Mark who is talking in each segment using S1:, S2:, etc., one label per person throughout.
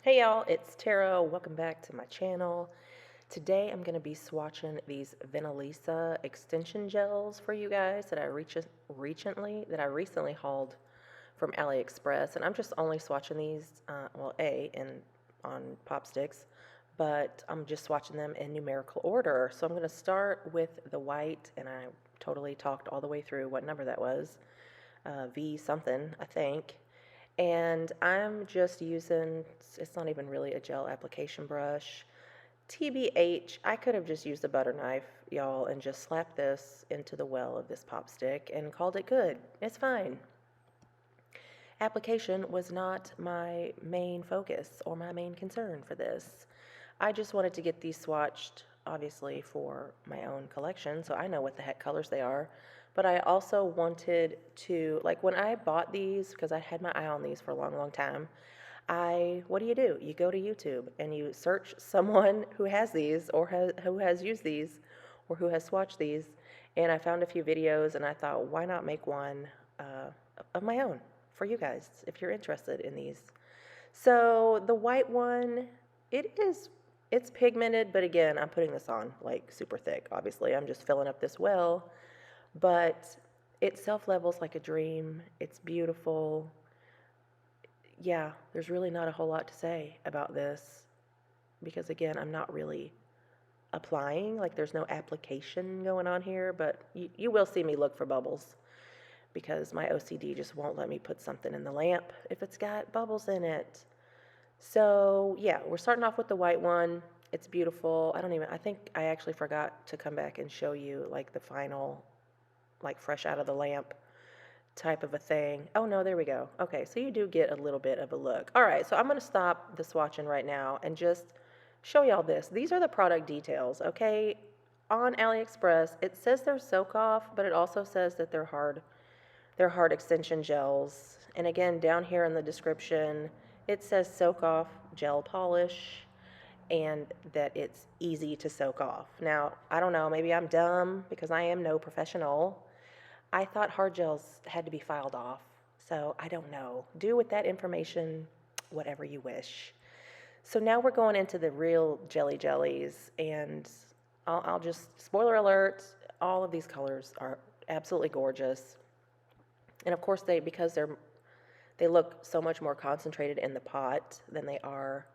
S1: Hey y'all, it's Tara. Welcome back to my channel. Today I'm going to be swatching these Venalisa extension gels for you guys that I recently hauled from Aliexpress, and I'm just only swatching these, on pop sticks, but I'm just swatching them in numerical order. So I'm going to start with the white, and I totally talked all the way through what number that was, V something, I think. And I'm just using, it's not even really a gel application brush. TBH, I could have just used a butter knife, y'all, and just slapped this into the well of this pop stick and called it good. It's fine. Application was not my main focus or my main concern for this. I just wanted to get these swatched, obviously, for my own collection, so I know what the heck colors they are. But I also wanted to, like when I bought these, because I had my eye on these for a long, long time, what do? You go to YouTube and you search someone who has these or who has used these or who has swatched these. And I found a few videos and I thought, why not make one of my own for you guys if you're interested in these. So the white one, it's pigmented, but again, I'm putting this on like super thick. Obviously, I'm just filling up this well, but it self-levels like a dream. It's beautiful. Yeah, there's really not a whole lot to say about this because again, I'm not really applying, like there's no application going on here, but you will see me look for bubbles because my OCD just won't let me put something in the lamp if it's got bubbles in it. So yeah, we're starting off with the white one. It's beautiful. I think I actually forgot to come back and show you like the final, like fresh out of the lamp type of a thing. Oh no, there we go. Okay, so you do get a little bit of a look. All right, so I'm gonna stop the swatching right now and just show y'all this. These are the product details, okay? On AliExpress, it says they're soak off, but it also says that they're hard extension gels. And again, down here in the description, it says soak off gel polish and that it's easy to soak off. Now, I don't know, maybe I'm dumb because I am no professional. I thought hard gels had to be filed off, so I don't know. Do with that information whatever you wish. So now we're going into the real jellies, and I'll just, spoiler alert, all of these colors are absolutely gorgeous. And of course, because they look so much more concentrated in the pot than they are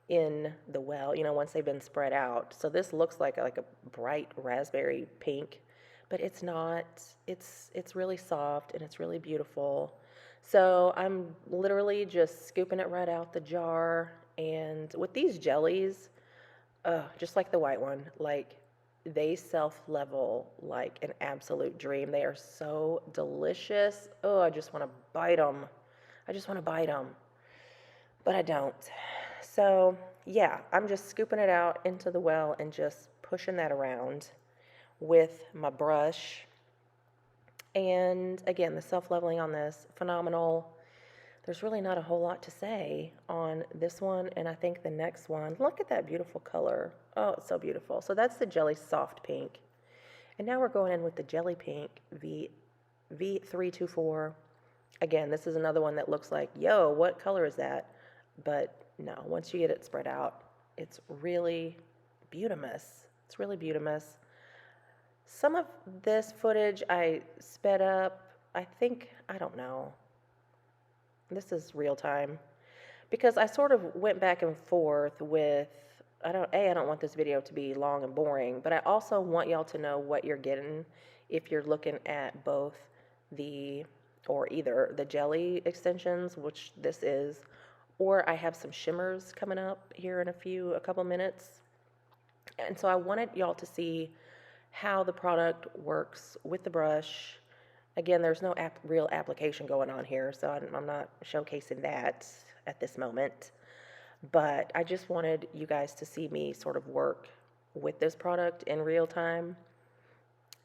S1: in the well, once they've been spread out. So this looks like a bright raspberry pink, but it's not. It's really soft and it's really beautiful. So I'm literally just scooping it right out the jar. And with these jellies, just like the white one, like they self-level like an absolute dream. They are so delicious. Oh, I just want to bite them. I just want to bite them, but I don't. So yeah, I'm just scooping it out into the well and just pushing that around with my brush. And again, the self-leveling on this, phenomenal. There's really not a whole lot to say on this one, and I think the next one, look at that beautiful color. Oh, it's so beautiful. So that's the Jelly Soft Pink. And now we're going in with the Jelly Pink V324. Again, this is another one that looks like, yo, what color is that? But no, once you get it spread out, it's really beautimous. It's really beautimous. Some of this footage I sped up. I don't know. This is real time because I sort of went back and forth with, I don't want this video to be long and boring, but I also want y'all to know what you're getting if you're looking at both either the jelly extensions, which this is, or I have some shimmers coming up here in a couple minutes. And so I wanted y'all to see how the product works with the brush. Again, there's no real application going on here, so I'm not showcasing that at this moment. But I just wanted you guys to see me sort of work with this product in real time.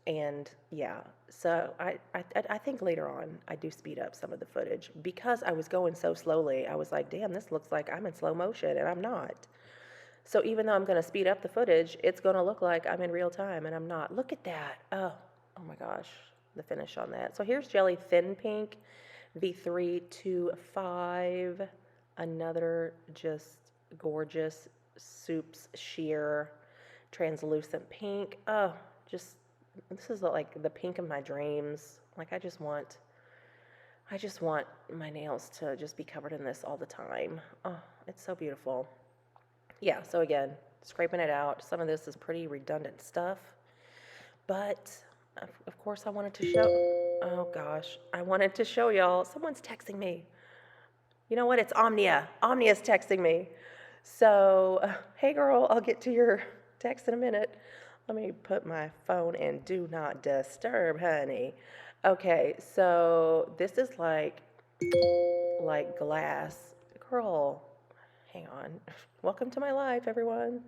S1: And yeah, so I think later on I do speed up some of the footage because I was going so slowly. I was like, damn, this looks like I'm in slow motion, and I'm not. So even though I'm going to speed up the footage, it's going to look like I'm in real time, and I'm not. Look at that. Oh my gosh, the finish on that. So here's Jelly Thin Pink V325. Another just gorgeous Soup's sheer translucent pink. Oh, just, this is like the pink of my dreams. Like I just want my nails to just be covered in this all the time. Oh, it's so beautiful. Yeah, so again, scraping it out. Some of this is pretty redundant stuff, but of course I wanted to show, oh gosh, I wanted to show y'all. Someone's texting me. You know what? It's Omnia. Omnia's texting me. So, hey girl, I'll get to your text in a minute. Let me put my phone in do not disturb, honey. Okay, so this is like glass. Girl, hang on. Welcome to my life, everyone.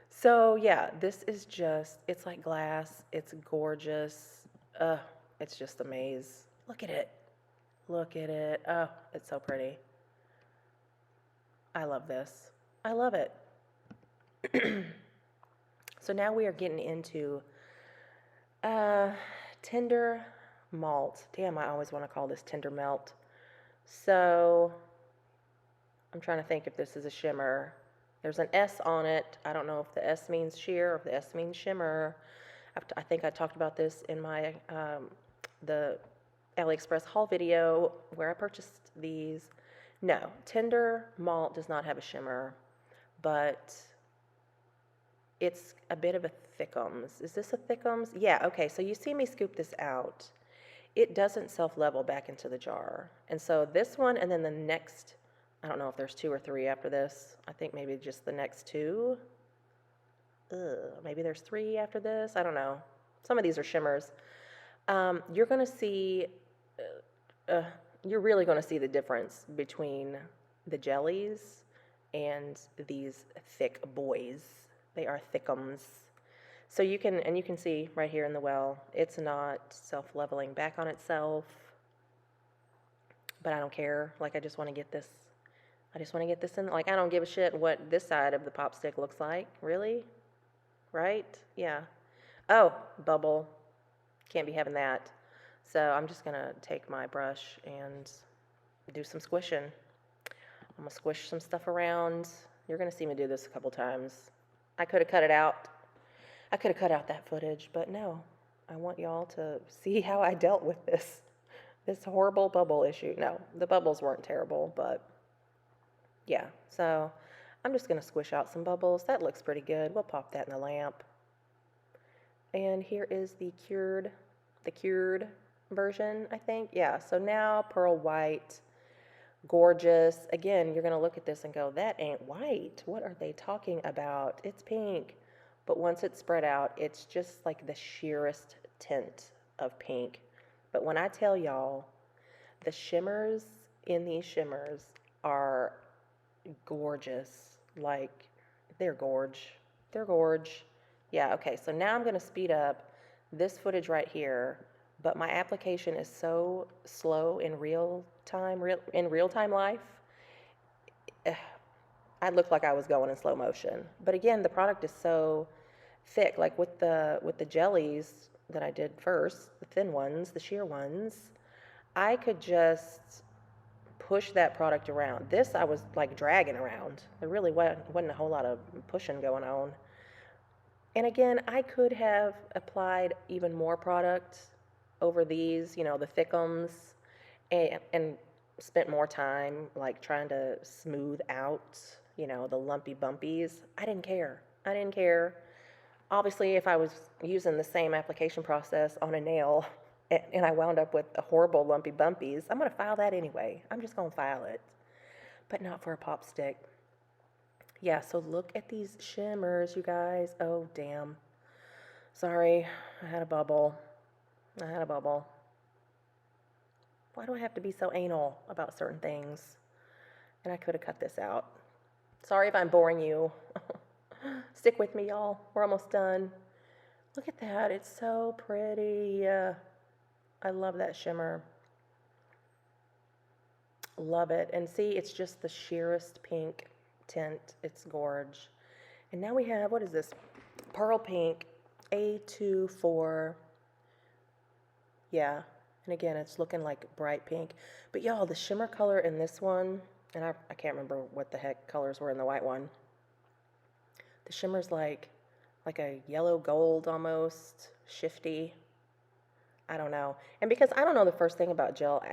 S1: So yeah, this is just, it's like glass. It's gorgeous. It's just a maze. Look at it. Look at it. Oh, it's so pretty. I love this. I love it. So now we are getting into tender malt. Damn, I always want to call this tender melt. So I'm trying to think if this is a shimmer. There's an S on it. I don't know if the S means sheer or if the S means shimmer. I think I talked about this in my the Aliexpress haul video where I purchased these. No, tender malt does not have a shimmer, but it's a bit of a thickems. Is this a thickems? Yeah, okay, so you see me scoop this out. It doesn't self-level back into the jar. And so this one and then the next, I don't know if there's 2 or 3 after this. I think maybe just the next 2. Maybe there's 3 after this. I don't know. Some of these are shimmers. You're going to see, you're really going to see the difference between the jellies and these thick boys. They are thickems. So you can see right here in the well, it's not self-leveling back on itself, but I don't care. Like, I just want to get this in. Like, I don't give a shit what this side of the pop stick looks like. Really? Right? Yeah. Oh, bubble. Can't be having that. So I'm just going to take my brush and do some squishing. I'm going to squish some stuff around. You're going to see me do this a couple times. I could have cut it out. I could have cut out that footage, but no. I want y'all to see how I dealt with this horrible bubble issue. No, the bubbles weren't terrible, but yeah. So I'm just going to squish out some bubbles. That looks pretty good. We'll pop that in the lamp. And here is the cured version, I think. Yeah, so now pearl white, gorgeous. Again, you're going to look at this and go, that ain't white. What are they talking about? It's pink. But once it's spread out, it's just like the sheerest tint of pink. But when I tell y'all, the shimmers in these shimmers are gorgeous. Like, they're gorge. They're gorge. Yeah, okay, so now I'm going to speed up this footage right here, but my application is so slow in real time life. I looked like I was going in slow motion. But again, the product is so thick. Like with the jellies that I did first, the thin ones, the sheer ones, I could just push that product around. This I was like dragging around. There really wasn't a whole lot of pushing going on. And again, I could have applied even more product over these, you know, the thickems, and spent more time like trying to smooth out, you know, the lumpy bumpies. I didn't care. Obviously, if I was using the same application process on a nail and I wound up with a horrible lumpy bumpies, I'm going to file that anyway. I'm just going to file it, but not for a pop stick. Yeah, so look at these shimmers, you guys. Oh, damn. Sorry, I had a bubble. Why do I have to be so anal about certain things? And I could have cut this out. Sorry if I'm boring you. Stick with me, y'all. We're almost done. Look at that. It's so pretty. I love that shimmer. Love it. And see, it's just the sheerest pink tint. It's gorge. And now we have, what is this? Pearl pink, A24. Yeah. And again, it's looking like bright pink. But y'all, the shimmer color in this one, and I can't remember what the heck colors were in the white one. The shimmer's like a yellow gold almost, shifty. I don't know. And because I don't know the first thing about gel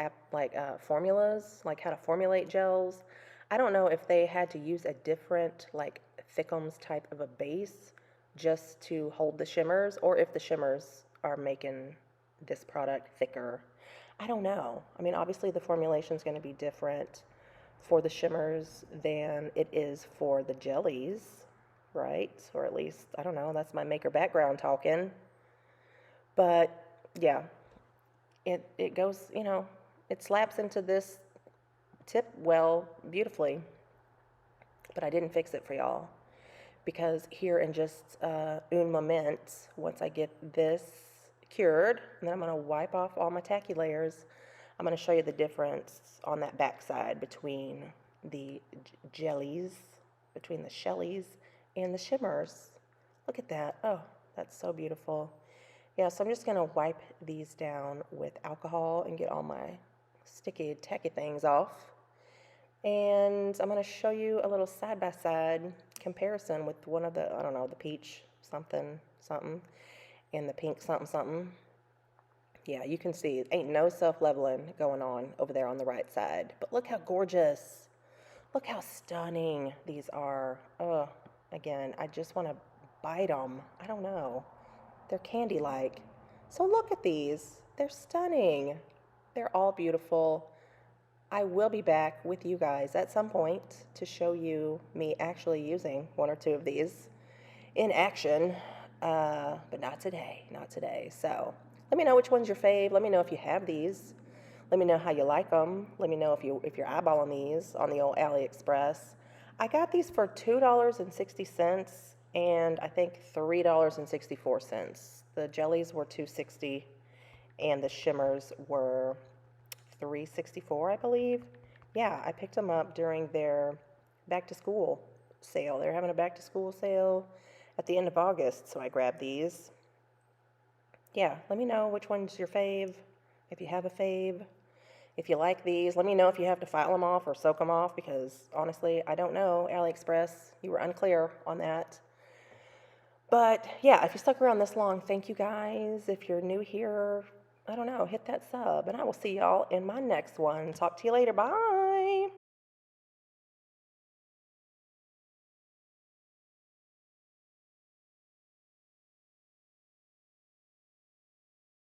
S1: formulas, like how to formulate gels, I don't know if they had to use a different like thickems type of a base just to hold the shimmers, or if the shimmers are making this product thicker. I don't know. I mean, obviously the formulation is going to be different for the shimmers than it is for the jellies, right? Or at least, I don't know, that's my maker background talking. But yeah, it goes, it slaps into this tip well beautifully. But I didn't fix it for y'all because here in just un moment, once I get this cured, and then I'm going to wipe off all my tacky layers, I'm going to show you the difference on that back side between the jellies, between the shellies and the shimmers. Look at that. Oh, that's so beautiful. Yeah, so I'm just going to wipe these down with alcohol and get all my sticky, tacky things off. And I'm going to show you a little side-by-side comparison with one of the, I don't know, the peach something, something, and the pink something, something. Yeah, you can see, ain't no self-leveling going on over there on the right side. But look how gorgeous. Look how stunning these are. Oh, again, I just want to bite them. I don't know. They're candy-like. So look at these. They're stunning. They're all beautiful. I will be back with you guys at some point to show you me actually using one or two of these in action, but not today, not today. So let me know which one's your fave. Let me know if you have these. Let me know how you like them. Let me know if you're eyeballing these on the old Aliexpress. I got these for $2.60 and I think $3.64. The jellies were $2.60 and the shimmers were $3.64, I believe. Yeah, I picked them up during their back to school sale. They're having a back to school sale at the end of August, so I grabbed these. Yeah, let me know which one's your fave, if you have a fave. If you like these, let me know if you have to file them off or soak them off, because honestly, I don't know. Aliexpress, you were unclear on that. But yeah, if you stuck around this long, thank you guys. If you're new here, I don't know, hit that sub, and I will see y'all in my next one. Talk to you later. Bye.